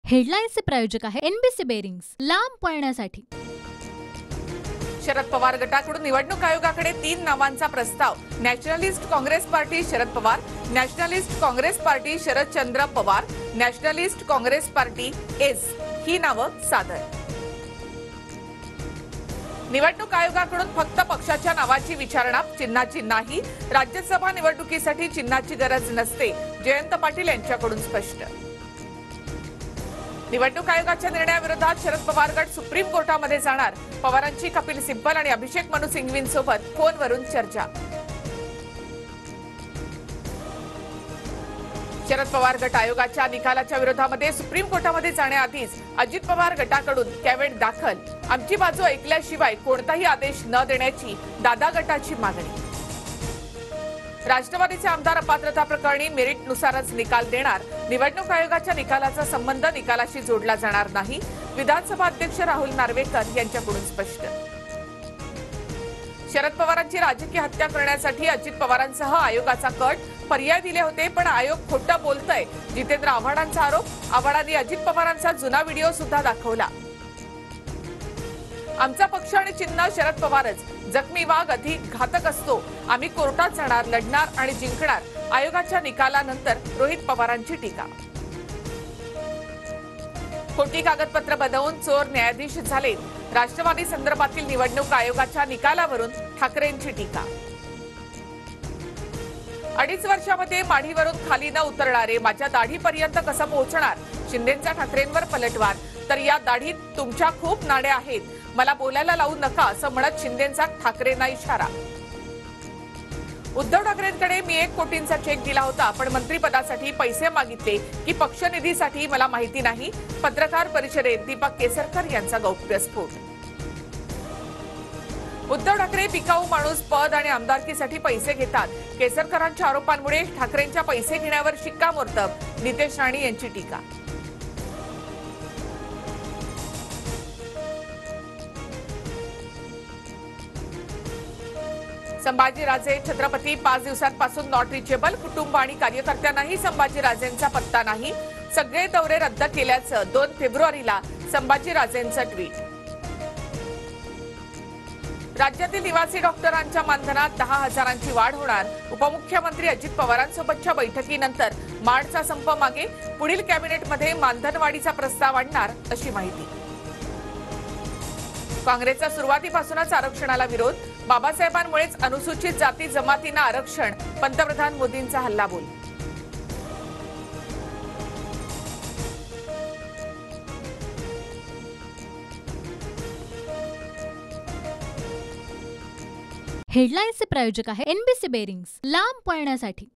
हेडलाईन्सचे प्रायोजक आहे NBC bearings, लांब पळण्यासाठी। शरद पवार गटाकडून निवडणूक आयोगाकडे 3 नावांचा प्रस्ताव। Nationalist Congress Party Sharad Pawar, Nationalist Congress Party Sharadchandra Pawar, Nationalist Congress Party S ही नावं सादर। निवडणूक आयोगाकडून फक्त पक्षाच्या नावाची विचारणा, चिन्हाची नाही। राज्यसभा निवडणुकीसाठी चिन्हाची गरज नसते, जयंत पाटील यांच्याकडून स्पष्ट। निवडणूक आयोगाच्या निर्णयाविरोधात शरद पवार गट सुप्रीम कोर्टामध्ये जाणार। पवारांची कपिल सिब्बल आणि अभिषेक मनु सिंघवींसोबत फोनवरून चर्चा। शरद पवार गट आयोगाच्या निकालाच्या विरोधामध्ये सुप्रीम कोर्टामध्ये जाण्याआधीच अजित पवार गटाकडून कॅव्हेट दाखल। आमची बाजू ऐकल्याशिवाय कोणताही आदेश न देण्याची दादा गटाची मागणी। राष्ट्रवादीचे आमदार अपात्रता प्रकरणी मेरिटनुसारच निकाल देणार। निवडणूक आयोगाच्या निकालाचा संबंध निकालाशी जोडला जाणार नाही। विधानसभा अध्यक्ष राहुल नार्वेकर यांच्याकडून स्पष्ट। शरद पवारांची राजकीय हत्या करण्यासाठी अजित पवारांसह आयोगाचा कट। पर्याय दिले होते पण आयोग खोटं बोलतंय, जितेंद्र आव्हाडांचा आरोप। आव्हाडांनी अजित पवारांचा जुना व्हिडिओ सुद्धा दाखवला। आमचा पक्ष आणि चिन्ह शरद पवारच, जखमी वाघ अधिक घातक असतो। आम्ही कोर्टात जाणार, लढणार आणि जिंकणार। आयोगाच्या निकालानंतर रोहित पवारांची टीका। खोटी कागदपत्र बनवून चोर न्यायाधीश झाले। राष्ट्रवादी संदर्भातील निवडणूक आयोगाच्या निकालावरून ठाकरेंची टीका। 2.5 वर्षामध्ये माढीवरून खाली न उतरणारे माझ्या दाढीपर्यंत कसं पोहोचणार? शिंदेंचा ठाकरेंवर पलटवार। तर या दाढीत तुमच्या खूप नाड्या आहेत, मला बोलायला लावू नका असं म्हणत शिंदेंचा ठाकरेंना इशारा। उद्धव ठाकरेंकडे मी 1 कोटींचा चेक दिला होता, पण मंत्रिपदासाठी पैसे मागितले की पक्षनिधीसाठी मला माहिती नाही। पत्रकार परिषदेत दीपक केसरकर यांचा गौप्यस्फोट। उद्धव ठाकरे बिकाऊ माणूस, पद आणि आमदारकीसाठी पैसे घेतात। केसरकरांच्या आरोपांमुळे ठाकरेंच्या पैसे घेण्यावर शिक्कामोर्तब। नितेश राणे यांची टीका। संभाजीराजे छत्रपती 5 दिवसांपासून नॉट रिचेबल। कुटुंब आणि कार्यकर्त्यांनाही संभाजीराजेंचा पत्ता नाही। सगळे दौरे रद्द केल्याचं 2 फेब्रुवारीला संभाजीराजेंचं ट्विट। राज्यातील निवासी डॉक्टरांच्या मानधनात 10,000ची वाढ होणार। उपमुख्यमंत्री अजित पवारांसोबतच्या बैठकीनंतर माडचा संप मागे। पुढील कॅबिनेटमध्ये मानधनवाढीचा प्रस्ताव आणणार अशी माहिती। काँग्रेसचा सुरुवातीपासूनच आरक्षणाला विरोध। बाबासाहेबांमुळेच अनुसूचित जाती जमातींना आरक्षण। पंतप्रधान मोदींचा हल्लाबोल। हेडलाईन्सचे प्रायोजक आहे एनबीसी बेरिंग्स, लांब पळण्यासाठी।